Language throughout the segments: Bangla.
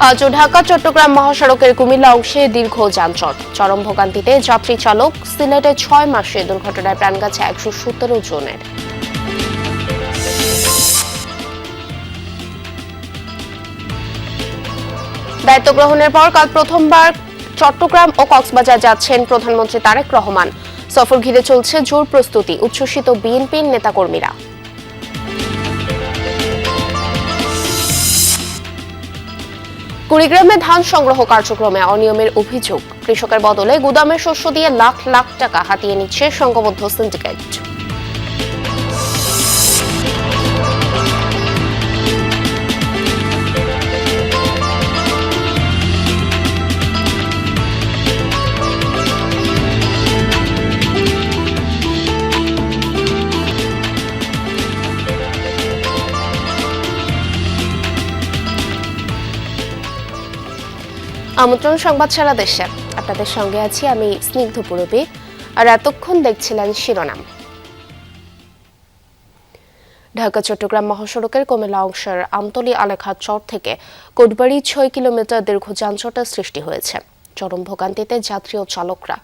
আজ ঢাকা চট্টগ্রাম মহাসড়কের কুমিল্লা অংশে দীর্ঘ যানজট, চরম ভোগান্তিতে যাত্রী চালক। সিলেটে 6 মাসে দুর্ঘটনায় প্রাণ গেছে 117 জনের। দায়িত্ব গ্রহণের পর কাল প্রথমবার চট্টগ্রাম ও কক্সবাজার যাচ্ছেন প্রধানমন্ত্রী তারেক রহমান। সফর ঘিরে চলছে জোর প্রস্তুতি, উচ্ছ্বসিত বিএনপির নেতাকর্মীরা। কুড়িগ্রামে ধান সংগ্রহ কার্যক্রমে অনিয়মের অভিযোগ, কৃষকের বদলে গুদামের শস্য দিয়ে লাখ লাখ টাকা হাতিয়ে নিচ্ছে সংঘবদ্ধ সিন্ডিকেট। আমন্ত্রণ সংবাদ সারা দেশে, আপনাদের সঙ্গে আছি আমি স্নিগ্ধ পুরবী। আর এতক্ষণ দেখছিলেন শিরোনাম। ঢাকা চট্টগ্রাম মহাসড়কের কুমিল্লা অংশের আমতলী আলেখা চর থেকে কোটবাড়ি 6 কিলোমিটার দীর্ঘ যানজটের সৃষ্টি হয়েছে। চরম ভোগান্তিতে যাত্রী ও চালকরা।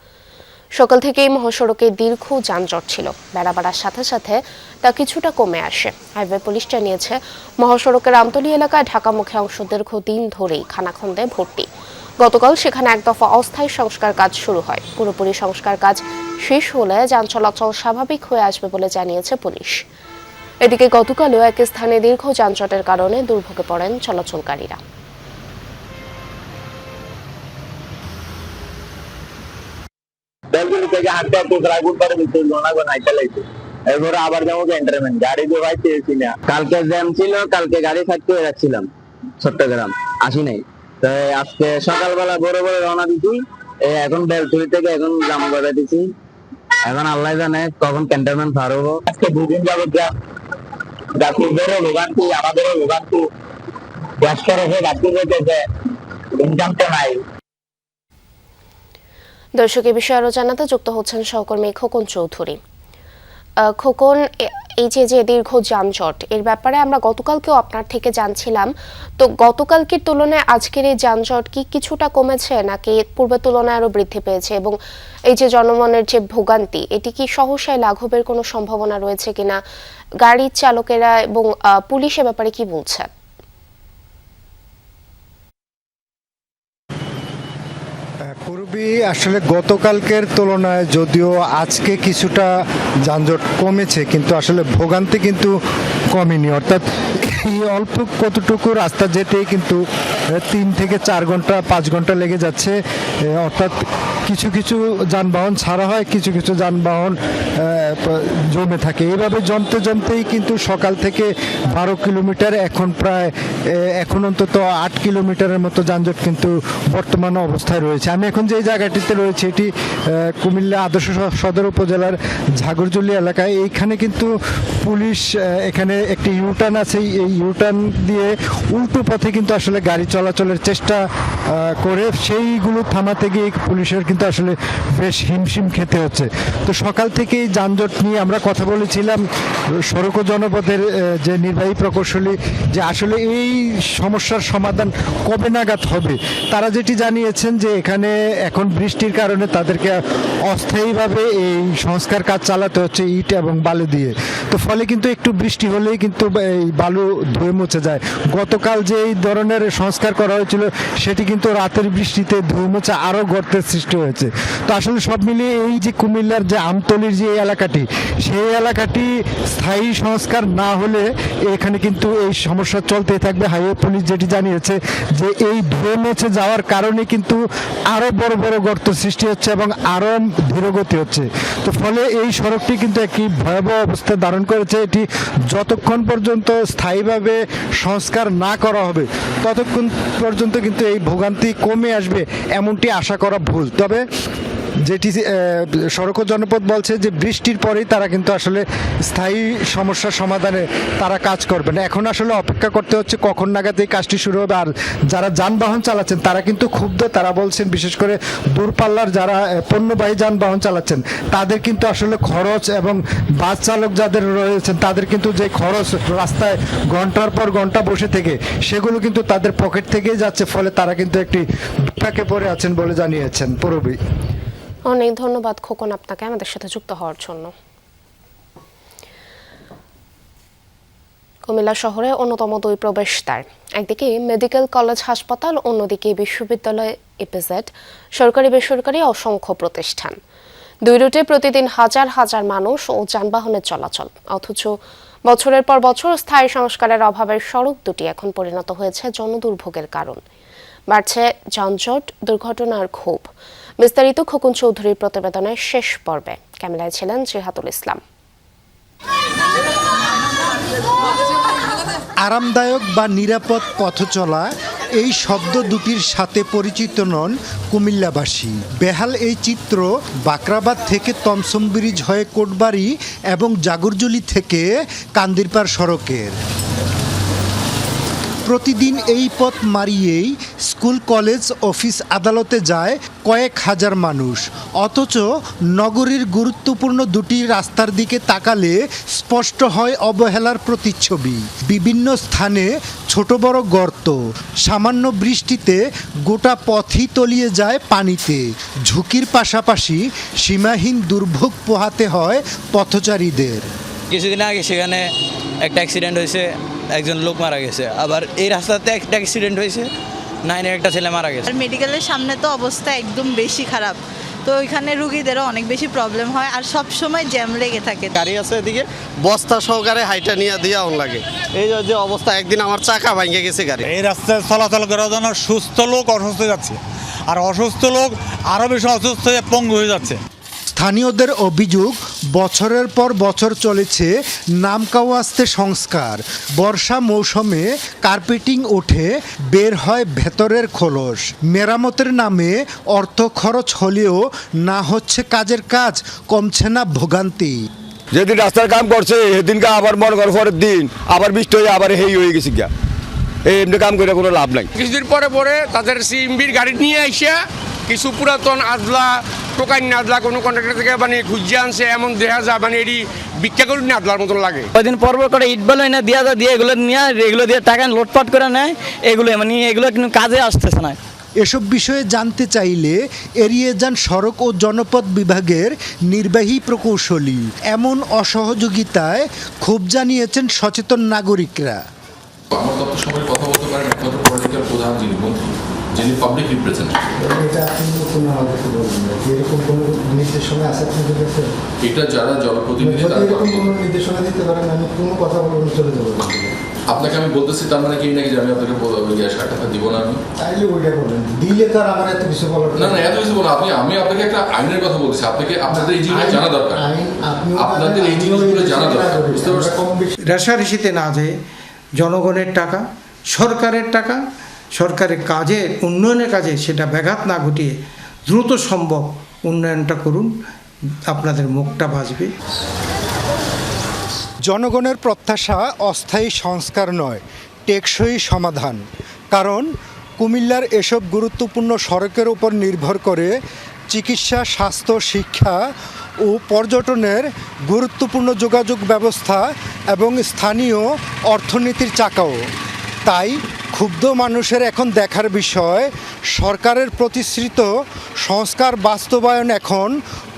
সকাল থেকেই মহাসড়কে দীর্ঘ যানজট ছিল, বেড়া বাড়ার সাথে সাথে তা কিছুটা কমে আসে। হাইওয়ে পুলিশ জানিয়েছে, মহাসড়কের আমতলী এলাকায় ঢাকামুখী অংশ দীর্ঘদিন ধরেই খানাখন্দে ভর্তি। গতকাল সেখানে এক দফা অস্থায়ী সংস্কার কাজ শুরু হয়। পুরোপুরি সংস্কার কাজ শেষ হলে যান চলাচল স্বাভাবিক হয়ে আসবে বলে জানিয়েছে পুলিশ। এদিকে গতকালও এক স্থানে দীর্ঘ যানজটের কারণে দুর্ভোগে পড়েন চলাচলকারীরা। আবার যাবো এন্টারমেন্ট গাড়ি দোকায় পেয়েছি না। কালকে জ্যাম ছিল, কালকে গাড়ি থাকতে যাচ্ছিলাম চট্টগ্রাম, আসি নাই। তো আজকে সকালবেলা বড় বড় রওনা দিচ্ছি, এখন বেলতুলি থেকে এখন জাম করে দিচ্ছি। এখন আল্লাহ জানে কখন ক্যান্টনমেন্ট পার হবো। আজকে 2 দিন যাবত যাত্রীদেরও ভোগান্তি, আমাদেরও ভোগান্তি। গ্যাস খরচে যাত্রী যেতেছে, ইনকাম তো নাই। দর্শক, এ বিষয়ে আরো জানাতে যুক্ত হচ্ছেন সহকর্মী খোকন চৌধুরী। খোকন, এই যে দীর্ঘ যানজট, এর ব্যাপারে আমরা গতকালকেও আপনার থেকে জানছিলাম। তো গতকালকের তুলনায় আজকের এই যানজট কি কিছুটা কমেছে নাকি পূর্বের তুলনায় আরো বৃদ্ধি পেয়েছে? এবং এই যে জনগণের যে ভোগান্তি, এটি কি সহসায় লাঘবের কোনো সম্ভাবনা রয়েছে কিনা? গাড়ির চালকেরা এবং পুলিশের ব্যাপারে কি বলছে? পূর্বী আসলে গতকালকের তুলনায় যদিও আজকে কিছুটা যানজট কমেছে, কিন্তু আসলে ভোগান্তি কিন্তু কমেনি। অর্থাৎ এই অল্প কতটুকু রাস্তা যেতেই কিন্তু 3 থেকে 4 ঘন্টা 5 ঘন্টা লেগে যাচ্ছে। অর্থাৎ কিছু কিছু যানবাহন ছাড়া হয়, কিছু কিছু যানবাহন জমে থাকে। এইভাবে জমতেই কিন্তু সকাল থেকে 12 কিলোমিটার, এখন অন্তত 8 কিলোমিটারের মতো যানজট কিন্তু বর্তমান অবস্থায় রয়েছে। আমি এখন যে জায়গাটিতে রয়েছে এটি কুমিল্লা আদর্শ সদর উপজেলার ঝাগরজুলি এলাকায়। এইখানে কিন্তু পুলিশ, এখানে একটি ইউটার্ন আছে, এই ইউটার্ন দিয়ে উল্টো পথে কিন্তু আসলে গাড়ি চলাচলের চেষ্টা করে সেইগুলো থামাতে গিয়ে পুলিশের কিন্তু আসলে বেশ হিমশিম খেতে হচ্ছে। তো সকাল থেকেই যানজট নিয়ে আমরা কথা বলেছিলাম সড়ক ও জনপথের যে নির্বাহী প্রকৌশলী, যে আসলে এই সমস্যার সমাধান কবে নাগাদ হবে। তারা যেটি জানিয়েছেন যে এখানে এখন বৃষ্টির কারণে তাদেরকে অস্থায়ীভাবে এই সংস্কার কাজ চালাতে হচ্ছে ইট এবং বালু দিয়ে। তো ফলে কিন্তু একটু বৃষ্টি হলেই কিন্তু এই বালু ধুয়ে মুছে যায়। গতকাল যে এই ধরনের সংস্কার করা হয়েছিল সেটি কিন্তু রাতের বৃষ্টিতে ধুয়ে মুছে আরও গর্তের সৃষ্টি হয়েছে। তো আসলে সব মিলিয়ে এই যে কুমিল্লার যে আমতলির যে এলাকাটি, সেই এলাকাটি স্থায়ী সংস্কার না হলে এখানে কিন্তু এই সমস্যা চলতেই থাকবে। হাইওয়ে পুলিশ যেটি জানিয়েছে যে এই ধুয়ে মুছে যাওয়ার কারণে কিন্তু আরও বড় বড় গর্ত সৃষ্টি হচ্ছে এবং আরও ধীরগতি হচ্ছে। তো ফলে এই সড়কটি কিন্তু একটি ভয়াবহ অবস্থা ধারণ করেছে। এটি যতক্ষণ পর্যন্ত স্থায়ীভাবে সংস্কার না করা হবে ততক্ষণ পর্যন্ত কিন্তু এই ভোগান্তি কমে আসবে এমনটি আশা করা ভুল। তবে যেটি সড়ক ও জনপথ বলছে যে বৃষ্টির পরেই তারা কিন্তু আসলে স্থায়ী সমস্যার সমাধানে তারা কাজ করবে না। এখন আসলে অপেক্ষা করতে হচ্ছে কখন নাগাদ এই কাজটি শুরু হবে। আর যারা যানবাহন চালাচ্ছেন তারা কিন্তু ক্ষুব্ধ। তারা বলছেন বিশেষ করে দূরপাল্লার যারা পণ্যবাহী যানবাহন চালাচ্ছেন তাদের কিন্তু আসলে খরচ, এবং বাস চালক যাদের রয়েছেন তাদের কিন্তু যে খরচ রাস্তায় ঘন্টার পর ঘন্টা বসে থেকে, সেগুলো কিন্তু তাদের পকেট থেকেই যাচ্ছে। ফলে তারা কিন্তু একটি বিপাকে পড়ে আছেন বলে জানিয়েছেন পূরবী। অনেক ধন্যবাদ খোকন আপনাকে আমাদের সাথে যুক্ত হওয়ার জন্য। কুমিল্লা শহরে অন্যতম দুই প্রবেশদ্বার, একদিকে মেডিকেল কলেজ হাসপাতাল, অন্যদিকে বিশ্ববিদ্যালয়, ইপিজেড, সরকারি বেসরকারি অসংখ্য প্রতিষ্ঠান। দুই রুটে প্রতিদিন হাজার হাজার মানুষ ও যানবাহনের চলাচল, অথচ বছরের পর বছর স্থায়ী সংস্কারের অভাবে সড়ক দুটি এখন পরিণত হয়েছে জনদুর্ভোগের কারণ। বাড়ছে যানজট, দুর্ঘটনার ক্ষোভ। বিস্তারিত খোকন চৌধুরীর প্রতিবেদনের শেষ পর্বে। ক্যামেরায় ছিলেন জিহাদুল ইসলাম। আরামদায়ক বা নিরাপদ পথ চলা, এই শব্দ দুটির সাথে পরিচিত নন কুমিল্লাবাসী। বেহাল এই চিত্র বাকরাবাদ থেকে তমসম ব্রিজ হয়ে কোটবাড়ি এবং জাগরজুলি থেকে কান্দিরপাড় সড়কের। প্রতিদিন এই পথ মারিয়েই স্কুল, কলেজ, অফিস, আদালতে যায় কয়েক হাজার মানুষ। অথচ নগরীর গুরুত্বপূর্ণ দুটি রাস্তার দিকে তাকালে স্পষ্ট হয় অবহেলার প্রতিচ্ছবি। বিভিন্ন স্থানে ছোট বড় গর্ত, সামান্য বৃষ্টিতে গোটা পথই তলিয়ে যায় পানিতে। ঝুঁকির পাশাপাশি সীমাহীন দুর্ভোগ পোহাতে হয় পথচারীদের। কিছুদিন আগে সেখানে একটা অ্যাক্সিডেন্ট হয়েছে, একজন লোক মারা গেছে। আবার এই রাস্তাতে একটা অ্যাক্সিডেন্ট হয়েছে, 9-এর একটা ছেলে মারা গেছে। আর মেডিকেলের সামনে তো অবস্থা একদম বেশি খারাপ, তো ওইখানে রুগীদেরও অনেক বেশি প্রবলেম হয় আর সব সময় জ্যাম লেগে থাকে। গাড়ি আছে এদিকে, বস্তা সহকারে হাইটা নিয়ে দিয়ে লাগে। এই যে অবস্থা, একদিন আমার চাকা ভাঙে গেছে গাড়ি। এই রাস্তায় চলাচল করার জন্য সুস্থ লোক অসুস্থ হয়ে যাচ্ছে, আর অসুস্থ লোক আরও বেশি অসুস্থ হয়ে পঙ্গু হয়ে যাচ্ছে। স্থানীয়দের অভিযোগ, বছরের পর বছর চলেছে নামকাওয়াস্তে সংস্কার। বর্ষা মৌসুমে কার্পেটিং ওঠে, বের হয় ভেতরের খোলস। মেরামতের নামে অর্থ খরচ হলেও না হচ্ছে কাজের কাজ, কমছে না ভোগান্তি। যেদিন রাস্তার কাম করছে সেদিনকে আবার মনে করার পরের দিন আবার বৃষ্টি হয়ে আবার হয়ে গেছে গিয়া, এই এমনি কাম করে কোনো লাভ নাই। কিছুদিন পরে পরে তাদের সিএমবির গাড়ি নিয়ে এসে কিছু পুরাতন আদলা, টোকাই আদলা কোনো কন্ট্রাক্টর থেকে মানে খুঁজে আনছে, এমন দেখা যায় মানে এটি ভিক্ষা করে নিয়ে আদলার মতন লাগে। কদিন পর পর করে ইট বালু এনে দিয়ে এগুলো নিয়ে এগুলো দিয়ে টাকা লোটপাট করে নেয়। এগুলো মানে এগুলো কিন্তু কাজে আসতেছে না। এসব বিষয়ে জানতে চাইলে এড়িয়ে যান সড়ক ও জনপথ বিভাগের নির্বাহী প্রকৌশলী। এমন অসহযোগিতায় ক্ষোভ জানিয়েছেন সচেতন নাগরিকরা। আমার তথ্য সময় কথা বলতে পারেন একমাত্র পলিটিক্যাল প্রধান যিনি মন্ত্রী, যিনি পাবলিক রিপ্রেজেন্টেটিভ। এটা যারা জনপ্রতিনিধি আপনাকে আমি বলতেছি, তার মানে কি নাকি যে আমি আপনাকে 60 টাকা দিব না? আমি না না এত কিছু বলো। আমি আপনাকে একটা আইনের কথা বলছি, আপনাদের এই জিনিসগুলো জানা দরকার, আপনাদের এই জিনিসগুলো জানা দরকার, বুঝতে পারছেন? রেশারেশিতে না যেয়ে জনগণের টাকা, সরকারের টাকা, সরকারের কাজে, উন্নয়নের কাজে সেটা ব্যাঘাত না ঘটিয়ে দ্রুত সম্ভব উন্নয়নটা করুন, আপনাদের মুখটা বাঁচবে। জনগণের প্রত্যাশা অস্থায়ী সংস্কার নয়, টেকসই সমাধান। কারণ কুমিল্লার এসব গুরুত্বপূর্ণ সড়কের উপর নির্ভর করে চিকিৎসা, স্বাস্থ্য, শিক্ষা ও পর্যটনের গুরুত্বপূর্ণ যোগাযোগ ব্যবস্থা এবং স্থানীয় অর্থনীতির চাকাও। তাই ক্ষুব্ধ মানুষের এখন দেখার বিষয় সরকারের প্রতিশ্রুত সংস্কার বাস্তবায়ন এখন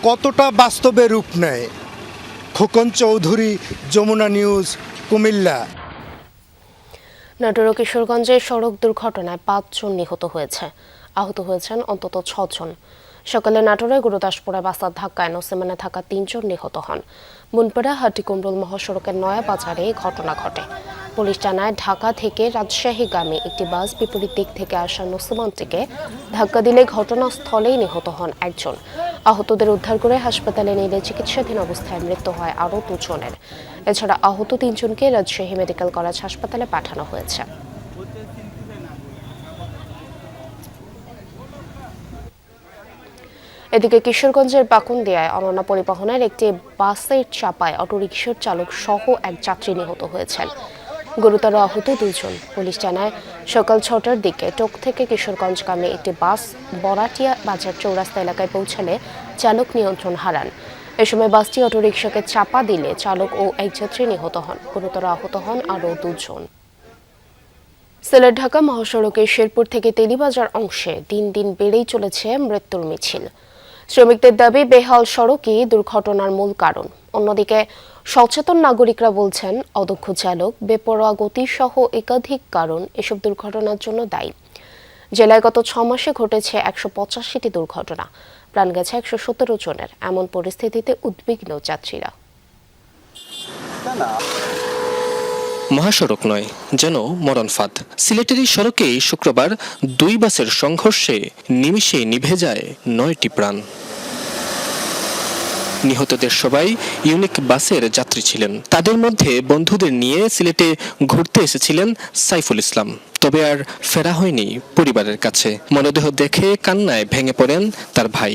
কতটা বাস্তবে রূপ নেয়। খোকন চৌধুরী, যমুনা নিউজ, কুমিল্লা। নাটোর ও কিশোরগঞ্জে সড়ক দুর্ঘটনায় 5 জন নিহত হয়েছে, আহত হয়েছেন অন্তত 6 জন। সকালে নাটোরে গুরুদাসপুরে বাসের ধাক্কায় নসিমানে থাকা 3 জন নিহত হন। মুনপাড়া হাটিকুমরুল মহাসড়কের নয়া বাজারে ঘটনা ঘটে। পুলিশ জানায়, ঢাকা থেকে রাজশাহীগামী একটি বাস বিপরীত দিক থেকে আসা নসিমানটিকে ধাক্কা দিলে ঘটনাস্থলেই নিহত হন একজন। আহতদের উদ্ধার করে হাসপাতালে নিলে চিকিৎসাধীন অবস্থায় মৃত্যু হয় আরও 2 জনের। এছাড়া আহত 3 জনকে রাজশাহী মেডিকেল কলেজ হাসপাতালে পাঠানো হয়েছে। এদিকে কিশোরগঞ্জের বাকুন্দিয়ায় অনন্য পরিবহনের একটি বাসের চাপায় অটোরিকশার চালক সহ এক যাত্রী নিহত হয়েছেন। গুরুতর আহত 2 জন। পুলিশ জানায়, সকাল 6টার দিকে টোক থেকে কিশোরগঞ্জগামী একটি বাস বরাটিয়া বাজার চৌরাস্তা এলাকায় পৌঁছালে চালক নিয়ন্ত্রণ হারান। এ সময় বাসটি অটোরিকশাকে চাপা দিলে চালক ও এক যাত্রী নিহত হন। গুরুতর আহত হন আরও 2 জন। সিলেট ঢাকা মহাসড়কের শেরপুর থেকে তেলিবাজার অংশে দিন দিন বেড়েই চলেছে মৃত্যুর মিছিল। শ্রমিকদের দাবি, বেহাল সড়কই দুর্ঘটনার মূল কারণ। অন্যদিকে সচেতন নাগরিকরা বলছেন, অদক্ষ চালক, বেপরোয়া গতি সহ একাধিক কারণ এসব দুর্ঘটনার জন্য দায়ী। জেলায় গত 6 মাসে ঘটেছে 185টি দুর্ঘটনা, প্রাণ গেছে 117 জনের। এমন পরিস্থিতিতে উদ্বিগ্ন যাত্রীরা। মহাসড়ক নয়, যেন মরণ ফাঁদ। সিলেটের এই সড়কেই শুক্রবার 2 বাসের সংঘর্ষে নিমিষে নিভে যায় 9টি প্রাণ। নিহতদের সবাই ইউনিক বাসের যাত্রী ছিলেন। তাদের মধ্যে বন্ধুদের নিয়ে সিলেটে ঘুরতে এসেছিলেন সাইফুল ইসলাম। তবে আর ফেরা হয়নি পরিবারের কাছে। মরদেহ দেখে কান্নায় ভেঙে পড়েন তার ভাই।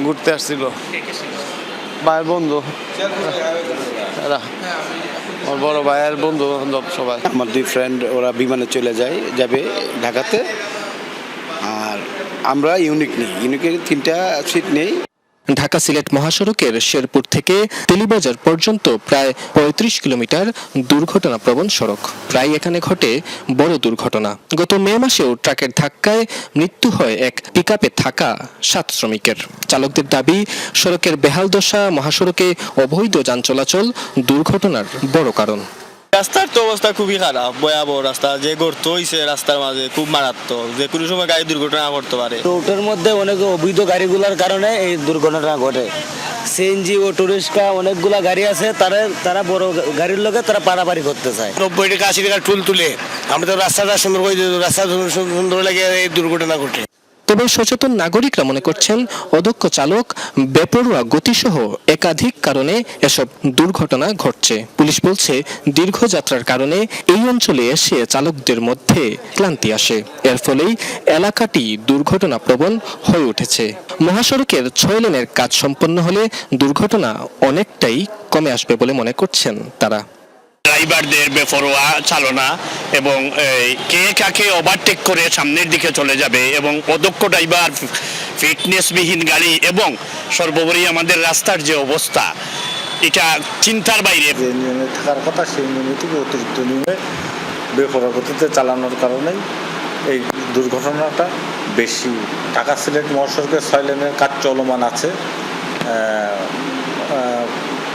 ঘুরতে আসছিল ভাইয়ের বন্ধু, আমার বড় ভাইয়ের বন্ধু বান্ধব সবাই। আমার 2 ফ্রেন্ড ওরা বিমানে চলে যাবে ঢাকাতে, আর আমরা ইউনিকের 3টা সিট নেই। ঢাকা সিলেট মহাসড়কের শেরপুর থেকে তেলিবাজার পর্যন্ত প্রায় 35 কিলোমিটার দুর্ঘটনাপ্রবণ সড়ক। প্রায় এখানে ঘটে বড় দুর্ঘটনা। গত মে মাসেও ট্রাকের ধাক্কায় মৃত্যু হয় এক পিকআপে থাকা 7 শ্রমিকের। চালকদের দাবি, সড়কের বেহাল দশা, মহাসড়কে অবৈধ যান চলাচল দুর্ঘটনার বড় কারণ। রাস্তার তো অবস্থা খুবই খারাপ, ভয়াবহ রাস্তা। যে গর্ত হইছে রাস্তার মাঝে খুব মারাত্মক, যে কোনো সময় গাড়ি দুর্ঘটনা ঘটতে পারে। রোডের মধ্যে অনেক অবৈধ গাড়িগুলোর কারণে এই দুর্ঘটনা ঘটে। সিএনজি ও টুরিস্টকা অনেকগুলা গাড়ি আছে, তারা বড় গাড়ির লোকে তারা পারাপারি করতে চায়। 90 টাকা 80 টাকা টুল তুলে আমরা তো রাস্তাটা সুন্দর করে দিই, রাস্তা সুন্দর লাগে এই দুর্ঘটনা ঘটে। তবে সচেতন নাগরিকরা মনে করছেন, অদক্ষ চালক, বেপরোয়া গতিসহ একাধিক কারণে এসব দুর্ঘটনা ঘটছে। পুলিশ বলছে, দীর্ঘ যাত্রার কারণে এই অঞ্চলে এসে চালকদের মধ্যে ক্লান্তি আসে। এর ফলেই এলাকাটি দুর্ঘটনাপ্রবণ হয়ে উঠেছে। মহাসড়কের 6 লেনের কাজ সম্পন্ন হলে দুর্ঘটনা অনেকটাই কমে আসবে বলে মনে করছেন তারা। ড্রাইভারদের বেপরোয়া চালনা এবং কে কাকে ওভারটেক করে সামনের দিকে চলে যাবে এবং অদক্ষ ড্রাইভার, ফিটনেসবিহীন গাড়ি এবং সর্বোপরি আমাদের রাস্তার যে অবস্থা, এটা চিন্তার বাইরে। যে নিয়মে থাকার কথা সেই নিয়মে থেকে অতিরিক্ত নিয়মে বেপরোয়া গতিতে চালানোর কারণেই এই দুর্ঘটনাটা বেশি। ঢাকা সিলেট মহাসড়কের 6 লেনের কাজ চলমান আছে।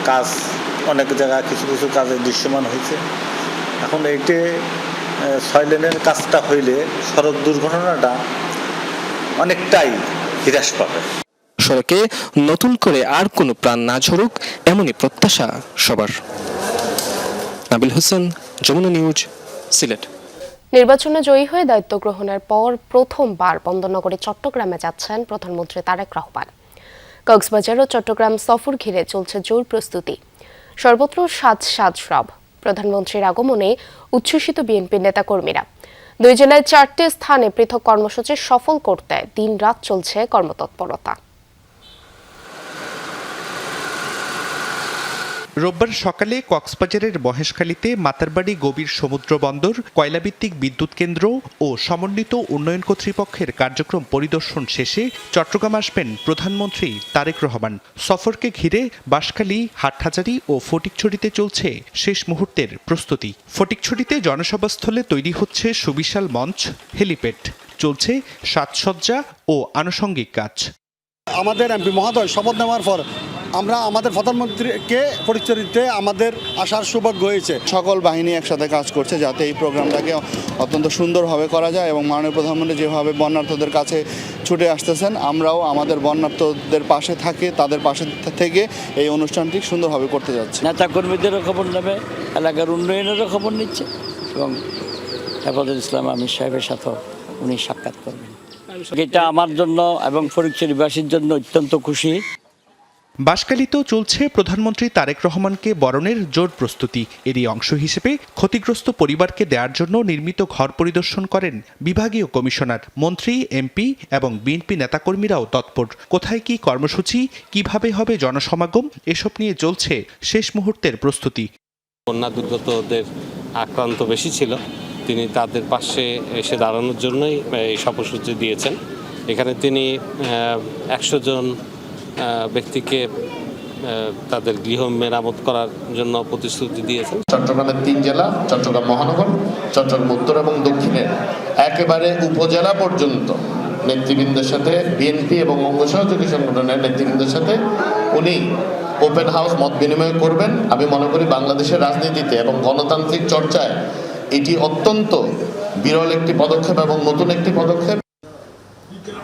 কাজ অনেক জায়গায় কিছু কাজে দৃশ্যমান হয়েছে। এখন এইটে 6 লেনের কাজটা হইলে সড়ক দুর্ঘটনাটা অনেকটাই হ্রাস পাবে। সড়কে নতুন করে আর কোনো প্রাণ না ঝরুক, এমনই প্রত্যাশা সবার। নাবিল হোসেন, যমুনা নিউজ, সিলেট। নির্বাচনে জয়ী হয়ে দায়িত্ব গ্রহণের পর প্রথমবার বন্দরনগরী চট্টগ্রামে যাচ্ছেন প্রধানমন্ত্রী তারেক রহমান। কক্সবাজার ও চট্টগ্রাম সফর ঘিরে চলছে জোর প্রস্তুতি। সর্বত্র সাজ রব। প্রধানমন্ত্রীর আগমনে উচ্ছ্বসিত বিএনপি নেতাকর্মীরা। 2 জেলায় 4টে স্থানে পৃথক কর্মসূচি সফল করতে দিন-রাত চলছে কর্মতৎপরতা। রোববার সকালে কক্সবাজারের মহেশখালীতে মাতারবাড়ি গভীর সমুদ্র বন্দর, কয়লাভিত্তিক বিদ্যুৎ কেন্দ্র ও সমন্বিত উন্নয়ন কর্তৃপক্ষের কার্যক্রম পরিদর্শন শেষে চট্টগ্রাম আসবেন প্রধানমন্ত্রী তারেক রহমান। সফরকে ঘিরে বাঁশখালী, হাটহাজারী ও ফটিকছড়িতে চলছে শেষ মুহূর্তের প্রস্তুতি। ফটিকছড়িতে জনসভাস্থলে তৈরি হচ্ছে সুবিশাল মঞ্চ, হেলিপ্যাড। চলছে সাজসজ্জা ও আনুষঙ্গিক কাজ। আমাদের এমপি মহোদয় শপথ নেওয়ার পর আমরা আমাদের প্রধানমন্ত্রীকে পরিচয়তে আমাদের আসার সৌভাগ্য হয়েছে। সকল বাহিনী একসাথে কাজ করছে যাতে এই প্রোগ্রামটাকে অত্যন্ত সুন্দরভাবে করা যায় এবং মাননীয় প্রধানমন্ত্রী যেভাবে বন্যার্থদের কাছে ছুটে আসতেছেন, আমরাও আমাদের বন্যার্থদের পাশে থাকি, তাদের পাশে থেকে এই অনুষ্ঠানটি সুন্দরভাবে করতে যাচ্ছি। নেতা কর্মীদেরও খবর নেবে, এলাকার উন্নয়নেরও খবর নিচ্ছে এবং হেফাজতুল ইসলাম আমির সাহেবের সাথেও উনি সাক্ষাৎ করবেন। এটা আমার জন্য এবং ফটিকছড়িবাসীর জন্য অত্যন্ত খুশি। বাঁশখালীতেও চলছে প্রধানমন্ত্রী তারেক রহমানকে বরণের জোর প্রস্তুতি। এরই অংশ হিসেবে ক্ষতিগ্রস্ত পরিবারকে দেওয়ার জন্য নির্মিত ঘর পরিদর্শন করেন বিভাগীয় কমিশনার। মন্ত্রী, এমপি এবং বিএনপি নেতাকর্মীরাও তৎপর। কোথায় কি কর্মসূচি, কিভাবে হবে জনসমাগম, এসব নিয়ে চলছে শেষ মুহূর্তের প্রস্তুতি। বন্যা দুর্গতদের আক্রান্ত বেশি ছিল, তিনি তাদের পাশে এসে দাঁড়ানোর জন্যই এই কর্মসূচি দিয়েছেন। এখানে তিনি 100 জন ব্যক্তিকে তাদের গৃহ মেরামত করার জন্য প্রতিশ্রুতি দিয়েছেন। চট্টগ্রামের 3 জেলা, চট্টগ্রাম মহানগর, চট্টগ্রাম উত্তর এবং দক্ষিণের একেবারে উপজেলা পর্যন্ত নেতৃবৃন্দের সাথে, বিএনপি এবং অঙ্গ সহযোগী সংগঠনের নেতৃবৃন্দের সাথে উনি ওপেন হাউস মত বিনিময় করবেন। আমি মনে করি বাংলাদেশের রাজনীতিতে এবং গণতান্ত্রিক চর্চায় এটি অত্যন্ত বিরল একটি পদক্ষেপ এবং নতুন একটি পদক্ষেপ।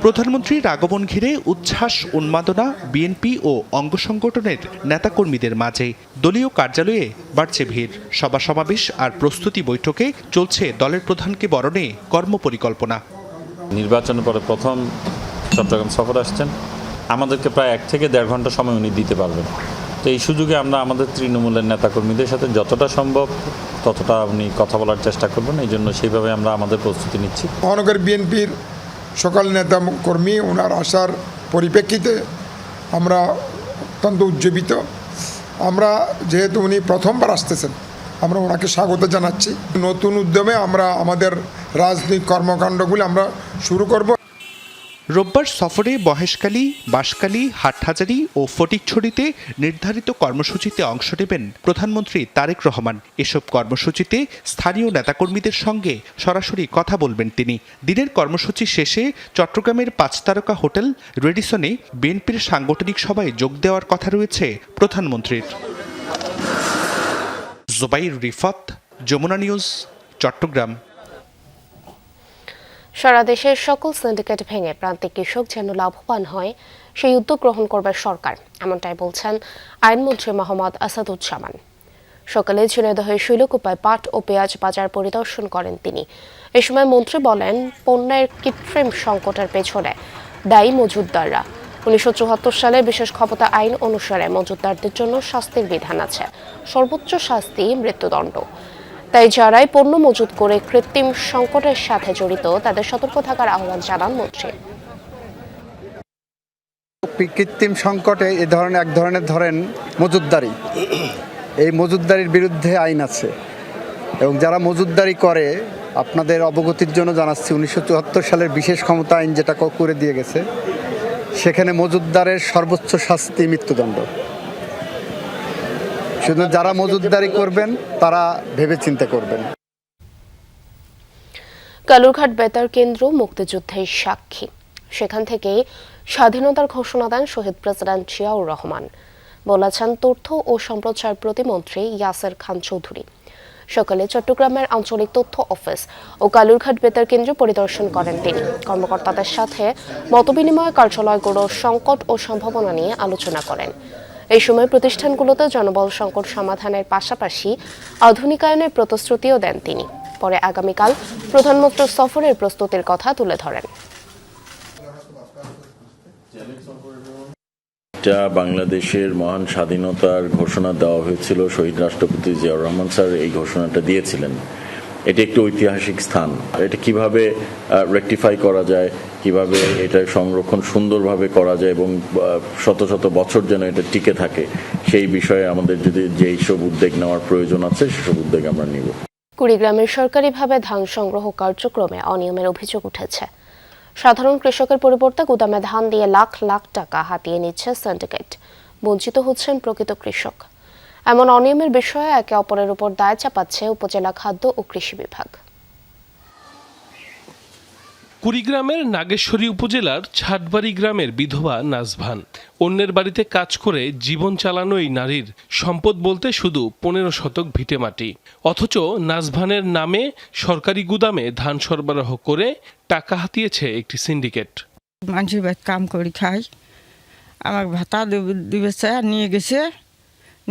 প্রধানমন্ত্রীর আগমন ঘিরে উচ্ছ্বাস, উন্মাদনা বিএনপি ও অঙ্গ সংগঠনের নেতাকর্মীদের মাঝে। দলীয় কার্যালয়ে বাড়ছে ভিড়। সভা সমাবেশ আর প্রস্তুতি বৈঠকে চলছে দলের প্রধানকে বরণে কর্মপরিকল্পনা। নির্বাচনের পরে প্রথম চট্টগ্রাম সফর আসছেন, আমাদেরকে প্রায় 1 থেকে 1.5 ঘন্টা সময় উনি দিতে পারবেন। তো এই সুযোগে আমরা আমাদের তৃণমূলের নেতাকর্মীদের সাথে যতটা সম্ভব ততটা উনি কথা বলার চেষ্টা করবেন। এই জন্য সেইভাবে আমরা আমাদের প্রস্তুতি নিচ্ছি। মহানগর বিএনপির সকল নেতা কর্মী ওনার আসার পরিপ্রেক্ষিতে আমরা অত্যন্ত উজ্জীবিত। আমরা যেহেতু উনি প্রথমবার আসতেছেন, আমরা ওনাকে স্বাগত জানাচ্ছি। নতুন উদ্যমে আমরা আমাদের রাজনৈতিক কর্মকাণ্ডগুলি আমরা শুরু করব। রোববার সফরে মহেশখালী, বাঁশখালী, হাটহাজারী ও ফটিকছড়িতে নির্ধারিত কর্মসূচিতে অংশ নেবেন প্রধানমন্ত্রী তারেক রহমান। এসব কর্মসূচিতে স্থানীয় নেতাকর্মীদের সঙ্গে সরাসরি কথা বলবেন তিনি। দিনের কর্মসূচি শেষে চট্টগ্রামের 5 তারকা হোটেল রেডিসনে বিএনপির সাংগঠনিক সভায় যোগ দেওয়ার কথা রয়েছে প্রধানমন্ত্রীর। জুবাইর রিফাত, যমুনা নিউজ, চট্টগ্রাম। সারা দেশের সকল সিন্ডিকেট ভেঙে প্রান্তিক কৃষক যেন লাভবান হয় সেই উদ্যোগ গ্রহণ করবে সরকার, এমনটাই বলছেন আইনমন্ত্রী মোহাম্মদ আসাদুজ্জামান। সকালে ঝিনাইদহের শৈলকুপায় পাট ও পেঁয়াজ বাজার পরিদর্শন করেন তিনি। এ সময় মন্ত্রী বলেন, পণ্যের কৃত্রিম সংকটের পেছনে দায়ী মজুতদাররা। 1974 সালে বিশেষ ক্ষমতা আইন অনুসারে মজুতদারদের জন্য শাস্তির বিধান আছে, সর্বোচ্চ শাস্তি মৃত্যুদণ্ড। তাই যারাই পণ্য মজুত করে কৃত্রিম সংকটের সাথে জড়িত তাদের সতর্ক থাকার আহ্বান জানান মন্ত্রী। কৃত্রিম সংকটে এক ধরনের ধরেন মজুতদারি, এই মজুতদারির বিরুদ্ধে আইন আছে এবং যারা মজুতদারি করে আপনাদের অবগতির জন্য জানাচ্ছি 1974 সালের বিশেষ ক্ষমতা আইন যেটা করে দিয়ে গেছে, সেখানে মজুতদারের সর্বোচ্চ শাস্তি মৃত্যুদণ্ড। শুধু যারা মজুতদারি করবেন তারা ভেবে চিন্তা করবেন। কালুরঘাট বেতার কেন্দ্র মুক্তিযুদ্ধের সাক্ষী। সেখান থেকে স্বাধীনতার ঘোষণা দেন শহীদ প্রেসিডেন্ট জিয়াউর রহমান, বলেছেন তথ্য ও সম্প্রচার প্রতিমন্ত্রী ইয়াসের খান চৌধুরী। সকালে চট্টগ্রামের আঞ্চলিক তথ্য অফিস ও কালুরঘাট বেতার কেন্দ্র পরিদর্শন করেন তিনি। কর্মকর্তাদের সাথে মতবিনিময় কার্যালয়গুলোর সংকট ও সম্ভাবনা নিয়ে আলোচনা করেন। এই সময় প্রতিষ্ঠানগুলোতে জনবল সংকট সমাধানের পাশাপাশি আধুনিকায়নের প্রতিশ্রুতিও দেন তিনি। পরে আগামীকাল প্রধানমন্ত্রী সফরের প্রস্তুতির কথা তুলে ধরেন। বাংলাদেশের মহান স্বাধীনতার ঘোষণা দেওয়া হয়েছিল, শহীদ রাষ্ট্রপতি জিয়াউর রহমান স্যার এই ঘোষণাটা দিয়েছিলেন। এটি একটি ঐতিহাসিক স্থান। এটা কিভাবে রেকটিফাই করা যায়, কিভাবে এটা সংরক্ষণ সুন্দরভাবে করা যায় এবং শত শত বছর যেন এটা টিকে থাকে, সেই বিষয়ে আমাদের যদি যেই সব উদ্যোগ নেওয়ার প্রয়োজন আছে সেসব উদ্যোগ আমরা নিব। কুড়িগ্রামের সরকারিভাবে ধান সংগ্রহ কার্যক্রমে অনিয়মের অভিযোগ উঠেছে। সাধারণ কৃষকের পরিবর্তে গুদামে ধান দিয়ে লাখ লাখ টাকা হাতিয়ে নিচ্ছে সিন্ডিকেট। বঞ্চিত হচ্ছেন প্রকৃত কৃষক। এমন অনিয়মের বিষয়ে একে অপরের উপর দায় চাপাচ্ছে উপজেলা খাদ্য ও কৃষি বিভাগ। কুড়িগ্রামের নাগেশ্বরী উপজেলার ছাটবাড়ি গ্রামের বিধবা নাজভান। অন্যের বাড়িতে কাজ করে জীবন চালানো এই নারীর সম্পদ বলতে শুধু 15 শতক ভিটেমাটি। অথচ নাজভানের নামে সরকারি গুদামে ধান সরবরাহ করে টাকা হাতিয়েছে একটি সিন্ডিকেট। মানুষের বাড়িতে কাম করে খাই, আমার ভাতা দিবেছে নিয়ে গেছে,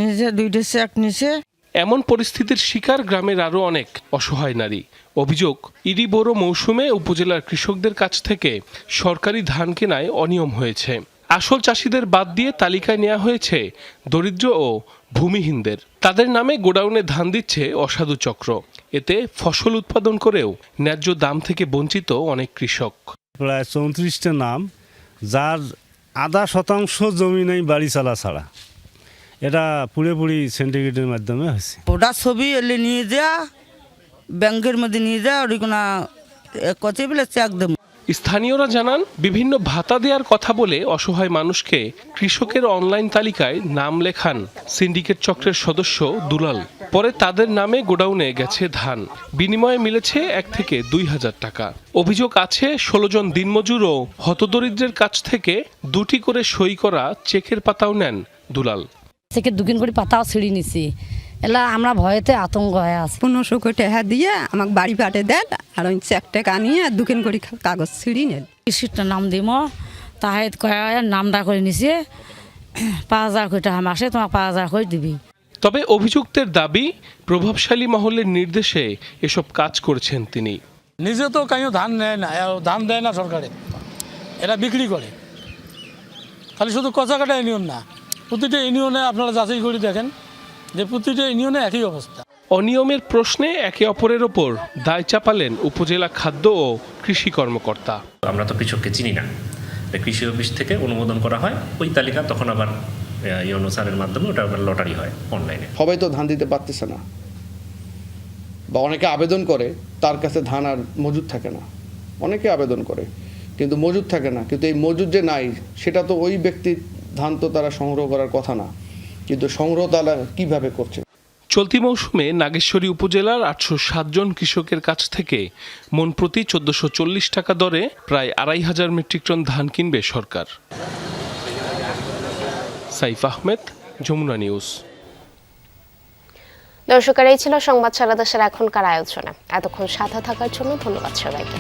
নিজে 2টা চেক নিছে। এমন পরিস্থিতির শিকার গ্রামের আরও অনেক অসহায় নারী। অভিযোগ, ইরি বড় মৌসুমে উপজেলার কৃষকদের কাছ থেকে সরকারি ধান কেনায় অনিয়ম হয়েছে। আসল চাষিদের বাদ দিয়ে তালিকায় নেওয়া হয়েছে দরিদ্র ও ভূমিহীনদের। তাদের নামে গোডাউনে ধান দিচ্ছে অসাধু চক্র। এতে ফসল উৎপাদন করেও ন্যায্য দাম থেকে বঞ্চিত অনেক কৃষক। প্রায় 34টা নাম, যার 0.5% জমি নেই বাড়ি চালা ছাড়া। এটা পুরোপুরি সিন্ডিকেটের মাধ্যমে হয়েছে। ওটা ছবি এলে নিয়ে যা ব্যাংকের মধ্যে নিয়ে যা ওই কোনো কত বলে চেক দেব। স্থানীয়রা জানান, বিভিন্ন ভাতা দেওয়ার কথা বলে অসহায় মানুষকে কৃষকের অনলাইন তালিকায় নাম লেখান সিন্ডিকেট চক্রের সদস্য দুলাল। পরে তাদের নামে গোডাউনে গেছে ধান, বিনিময়ে মিলেছে 1 থেকে 2,000 টাকা। অভিযোগ আছে 16 জন দিনমজুর ও হতদরিদ্রের কাছ থেকে 2টি করে সই করা চেকের পাতাও নেন দুলাল। থেকে 2 করে পাতাও ছিঁড়ি নিছি, এলা আমরা ভয়েতে আতঙ্ক হয়ে আছি। 1500 করে টাকা দিয়ে আমাকে বাড়ি পাঠিয়ে দেন, আর ওই চেক টাকা নিয়ে 2 করে কাগজ ছিঁড়ি নেন। কৃষিটা নাম দিব তাহে নামটা করে নিছে 5,000 করে টাকা মাসে তোমার 5,000 করে দিবি। তবে অভিযুক্তের দাবি, প্রভাবশালী মহলের নির্দেশে এসব কাজ করছেন তিনি। নিজে তো কাইও ধান নেয় না, ধান দেয় না সরকারে, এরা বিক্রি করে। খালি শুধু কচাকাটা ইউনিয়ন না, প্রতিটা ইউনিয়নে আপনারা যাচাই করে দেখেন যে প্রতিটা ইউনিয়নে একই অবস্থা। অনিয়মের প্রশ্নে একে অপরের ওপর দায় চাপালেন উপজেলা খাদ্য ও কৃষি কর্মকর্তা। আমরা তো কৃষককে চিনি না, কৃষি অফিস থেকে অনুমোদন করা হয় ওই তালিকা, তখন আবার ইউনোসারের মাধ্যমে ওটা আবার লটারি হয় অনলাইনে। সবাই তো ধান দিতে পারতেছে না, বা অনেকে আবেদন করে তার কাছে ধান আর মজুদ থাকে না। অনেকে আবেদন করে কিন্তু মজুদ থাকে না, কিন্তু এই মজুদ যে নাই সেটা তো ওই ব্যক্তির ধান তো তারা সংগ্রহ করার কথা না, কিন্তু সংগ্রহ তারা কিভাবে করছে। চলতি মৌসুমে নাগেশ্বরী উপজেলার 807 জন কৃষকের কাছ থেকে মন প্রতি 1440 টাকা দরে প্রায় 2,500 মেট্রিক টন ধান কিনবে সরকার। সাইফ আহমেদ, যমুনা নিউজ। দর্শকেরা, এই ছিল সংবাদ সারা দেশের এখনকার আয়োজনে। এতক্ষণ সাথে থাকার জন্য ধন্যবাদ সবাইকে।